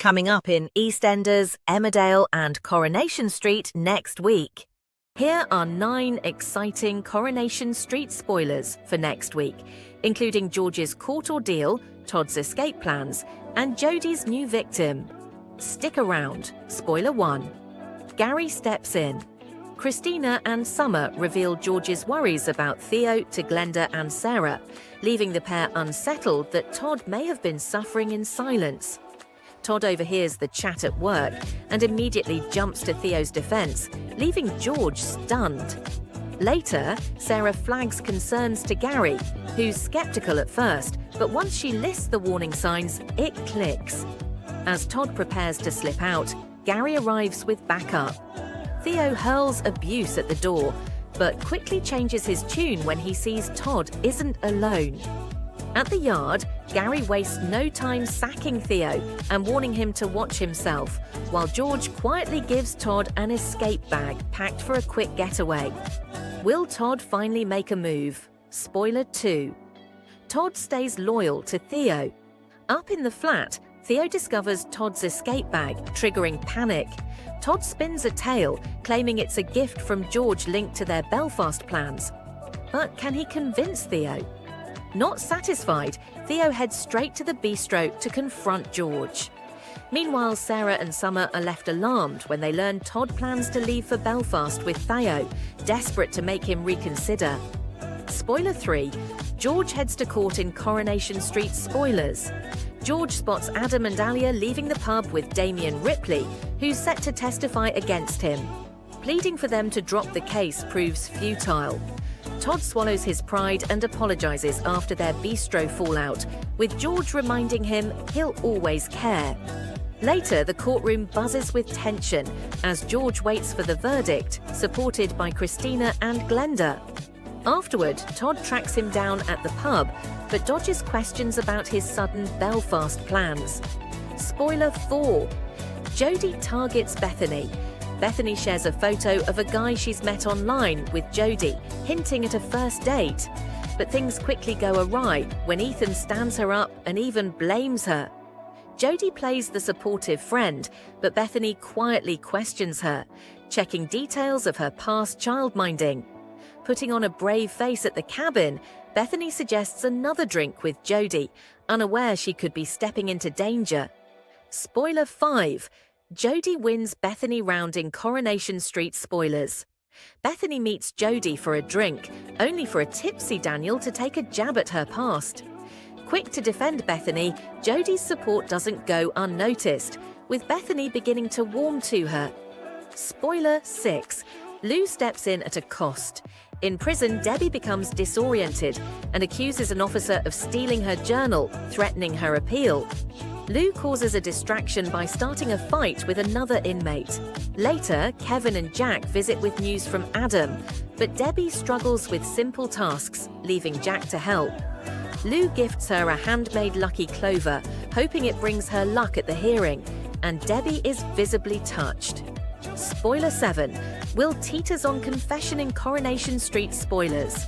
Coming up in EastEnders, Emmerdale and Coronation Street next week. Here are 9 exciting Coronation Street spoilers for next week, including George's court ordeal, Todd's escape plans, and Jodie's new victim. Stick around. Spoiler 1. Gary steps in. Christina and Summer reveal George's worries about Theo to Glenda and Sarah, leaving the pair unsettled that Todd may have been suffering in silence. Todd overhears the chat at work and immediately jumps to Theo's defense, leaving George stunned. Later, Sarah flags concerns to Gary, who's skeptical at first, but once she lists the warning signs, it clicks. As Todd prepares to slip out, Gary arrives with backup. Theo hurls abuse at the door, but quickly changes his tune when he sees Todd isn't alone. At the yard, Gary wastes no time sacking Theo and warning him to watch himself, while George quietly gives Todd an escape bag packed for a quick getaway. Will Todd finally make a move? Spoiler 2. Todd stays loyal to Theo. Up in the flat, Theo discovers Todd's escape bag, triggering panic. Todd spins a tale, claiming it's a gift from George linked to their Belfast plans. But can he convince Theo? Not satisfied, Theo heads straight to the bistro to confront George. Meanwhile, Sarah and Summer are left alarmed when they learn Todd plans to leave for Belfast with Theo, desperate to make him reconsider. Spoiler 3. George heads to court in Coronation Street spoilers. George spots Adam and Alia leaving the pub with Damien Ripley, who's set to testify against him. Pleading for them to drop the case proves futile. Todd swallows his pride and apologizes after their bistro fallout, with George reminding him he'll always care. Later, the courtroom buzzes with tension as George waits for the verdict, supported by Christina and Glenda. Afterward, Todd tracks him down at the pub, but dodges questions about his sudden Belfast plans. Spoiler 4. Jodie targets Bethany. Bethany shares a photo of a guy she's met online with Jodie, hinting at a first date. But things quickly go awry when Ethan stands her up and even blames her. Jodie plays the supportive friend, but Bethany quietly questions her, checking details of her past childminding. Putting on a brave face at the cabin, Bethany suggests another drink with Jodie, unaware she could be stepping into danger. Spoiler 5. Jodie wins Bethany round in Coronation Street spoilers. Bethany meets Jodie for a drink, only for a tipsy Daniel to take a jab at her past. Quick to defend Bethany, Jodie's support doesn't go unnoticed, with Bethany beginning to warm to her. Spoiler 6. Lou steps in at a cost. In prison, Debbie becomes disoriented and accuses an officer of stealing her journal, threatening her appeal. Lou causes a distraction by starting a fight with another inmate. Later, Kevin and Jack visit with news from Adam, but Debbie struggles with simple tasks, leaving Jack to help. Lou gifts her a handmade lucky clover, hoping it brings her luck at the hearing, and Debbie is visibly touched. Spoiler 7. Will teeters on confession in Coronation Street spoilers.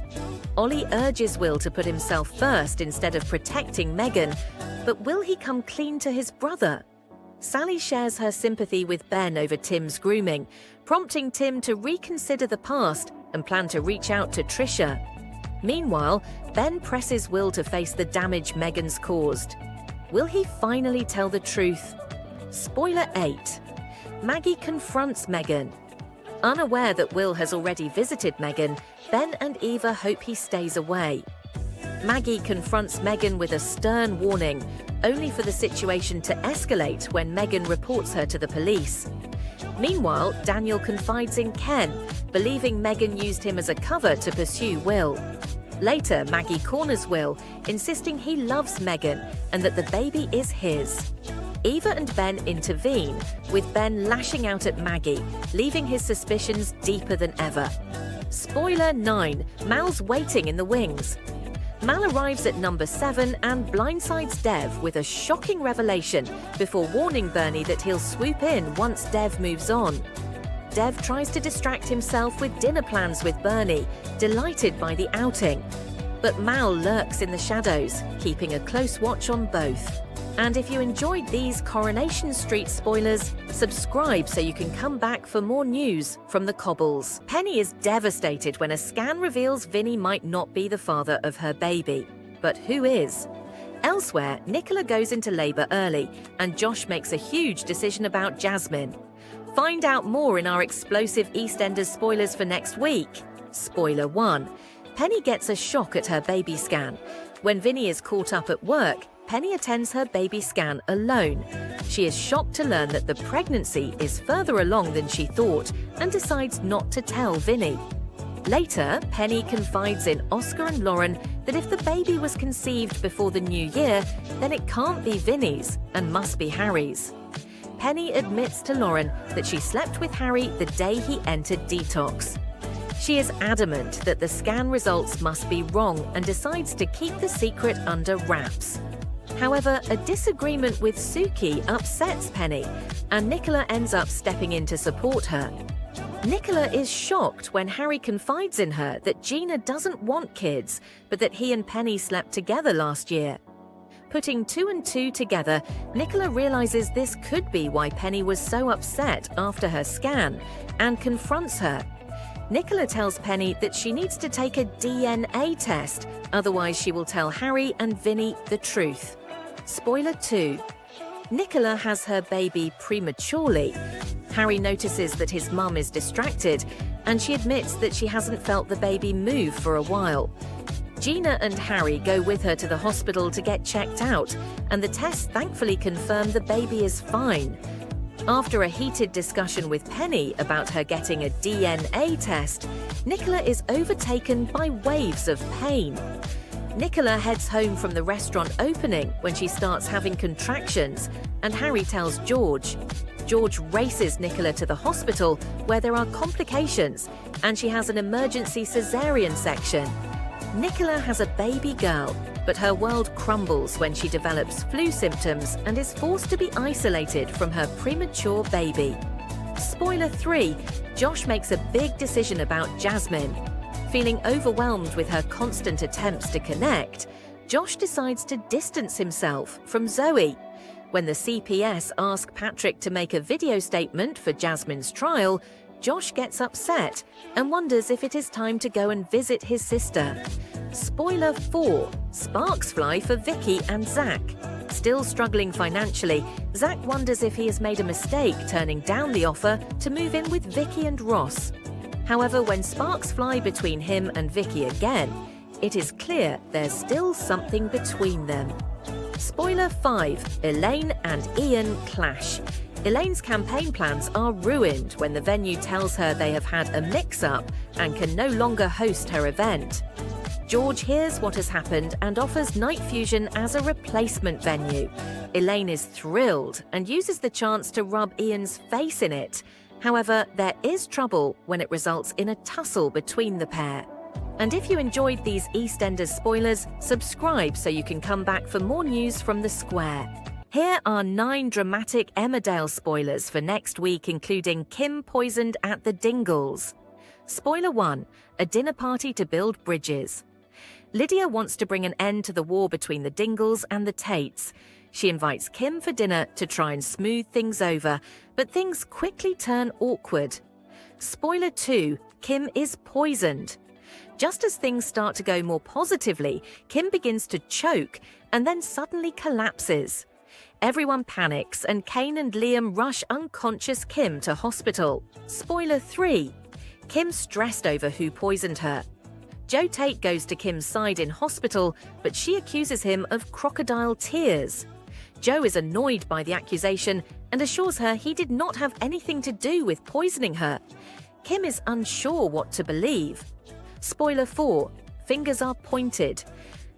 Ollie urges Will to put himself first instead of protecting Megan, but will he come clean to his brother? Sally shares her sympathy with Ben over Tim's grooming, prompting Tim to reconsider the past and plan to reach out to Trisha. Meanwhile, Ben presses Will to face the damage Megan's caused. Will he finally tell the truth? Spoiler 8. Maggie confronts Megan. Unaware that Will has already visited Megan, Ben and Eva hope he stays away. Maggie confronts Megan with a stern warning, only for the situation to escalate when Megan reports her to the police. Meanwhile, Daniel confides in Ken, believing Megan used him as a cover to pursue Will. Later, Maggie corners Will, insisting he loves Megan and that the baby is his. Eva and Ben intervene, with Ben lashing out at Maggie, leaving his suspicions deeper than ever. Spoiler 9. Mal's waiting in the wings. Mal arrives at number 7 and blindsides Dev with a shocking revelation before warning Bernie that he'll swoop in once Dev moves on. Dev tries to distract himself with dinner plans with Bernie, delighted by the outing. But Mal lurks in the shadows, keeping a close watch on both. And if you enjoyed these Coronation Street spoilers, subscribe so you can come back for more news from the Cobbles. Penny is devastated when a scan reveals Vinny might not be the father of her baby. But who is? Elsewhere, Nicola goes into labour early, and Josh makes a huge decision about Jasmine. Find out more in our explosive EastEnders spoilers for next week. Spoiler 1. Penny gets a shock at her baby scan. When Vinny is caught up at work, Penny attends her baby scan alone. She is shocked to learn that the pregnancy is further along than she thought and decides not to tell Vinny. Later, Penny confides in Oscar and Lauren that if the baby was conceived before the new year, then it can't be Vinny's and must be Harry's. Penny admits to Lauren that she slept with Harry the day he entered detox. She is adamant that the scan results must be wrong and decides to keep the secret under wraps. However, a disagreement with Suki upsets Penny, and Nicola ends up stepping in to support her. Nicola is shocked when Harry confides in her that Gina doesn't want kids, but that he and Penny slept together last year. Putting 2 and 2 together, Nicola realizes this could be why Penny was so upset after her scan, and confronts her. Nicola tells Penny that she needs to take a DNA test, otherwise she will tell Harry and Vinny the truth. Spoiler 2. Nicola has her baby prematurely. Harry notices that his mum is distracted, and she admits that she hasn't felt the baby move for a while. Gina and Harry go with her to the hospital to get checked out, and the tests thankfully confirm the baby is fine. After a heated discussion with Penny about her getting a DNA test, Nicola is overtaken by waves of pain. Nicola heads home from the restaurant opening when she starts having contractions, and Harry tells George. George races Nicola to the hospital where there are complications, and she has an emergency cesarean section. Nicola has a baby girl, but her world crumbles when she develops flu symptoms and is forced to be isolated from her premature baby. Spoiler 3. Josh makes a big decision about Jasmine. Feeling overwhelmed with her constant attempts to connect, Josh decides to distance himself from Zoe. When the CPS ask Patrick to make a video statement for Jasmine's trial, Josh gets upset and wonders if it is time to go and visit his sister. Spoiler 4. Sparks fly for Vicky and Zach. Still struggling financially, Zach wonders if he has made a mistake turning down the offer to move in with Vicky and Ross. However, when sparks fly between him and Vicky again, it is clear there's still something between them. Spoiler 5. Elaine and Ian clash. Elaine's campaign plans are ruined when the venue tells her they have had a mix-up and can no longer host her event. George hears what has happened and offers Night Fusion as a replacement venue. Elaine is thrilled and uses the chance to rub Ian's face in it. However, there is trouble when it results in a tussle between the pair. And if you enjoyed these EastEnders spoilers, subscribe so you can come back for more news from the square. Here are 9 dramatic Emmerdale spoilers for next week, including Kim poisoned at the Dingles. Spoiler 1. A dinner party to build bridges. Lydia wants to bring an end to the war between the Dingles and the Tates. She invites Kim for dinner to try and smooth things over, but things quickly turn awkward. Spoiler 2. Kim is poisoned. Just as things start to go more positively, Kim begins to choke and then suddenly collapses. Everyone panics and Kane and Liam rush unconscious Kim to hospital. Spoiler 3. Kim's stressed over who poisoned her. Joe Tate goes to Kim's side in hospital, but she accuses him of crocodile tears. Joe is annoyed by the accusation and assures her he did not have anything to do with poisoning her. Kim is unsure what to believe. Spoiler 4. Fingers are pointed.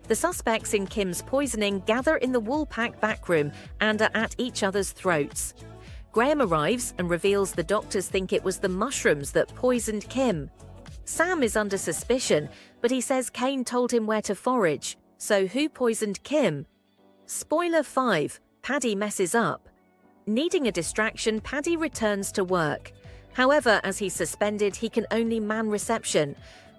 The suspects in Kim's poisoning gather in the Woolpack backroom and are at each other's throats. Graham arrives and reveals the doctors think it was the mushrooms that poisoned Kim. Sam is under suspicion, but he says Kane told him where to forage. So who poisoned Kim? Spoiler 5. Paddy messes up. Needing a distraction, Paddy returns to work. However, as he's suspended, he can only man reception.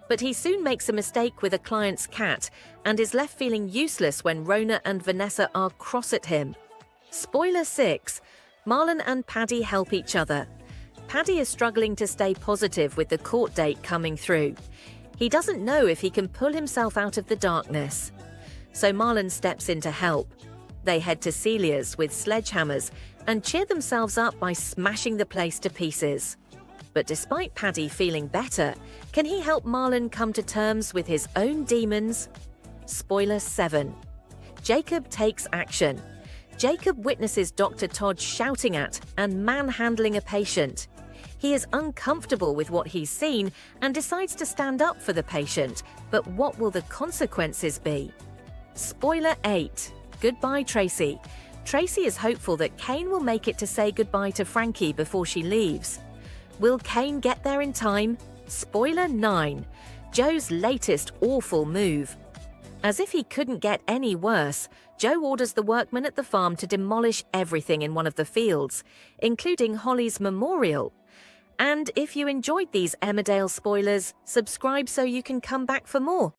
But he soon makes a mistake with a client's cat and is left feeling useless when Rona and Vanessa are cross at him. Spoiler 6. Marlon and Paddy help each other. Paddy is struggling to stay positive with the court date coming through. He doesn't know if he can pull himself out of the darkness. So Marlon steps in to help. They head to Celia's with sledgehammers and cheer themselves up by smashing the place to pieces. But despite Paddy feeling better, can he help Marlon come to terms with his own demons? Spoiler 7. Jacob takes action. Jacob witnesses Dr. Todd shouting at and manhandling a patient. He is uncomfortable with what he's seen and decides to stand up for the patient, but what will the consequences be? Spoiler 8. Goodbye, Tracy. Tracy is hopeful that Kane will make it to say goodbye to Frankie before she leaves. Will Kane get there in time? Spoiler 9. Joe's latest awful move. As if he couldn't get any worse, Joe orders the workmen at the farm to demolish everything in one of the fields, including Holly's memorial. And if you enjoyed these Emmerdale spoilers, subscribe so you can come back for more.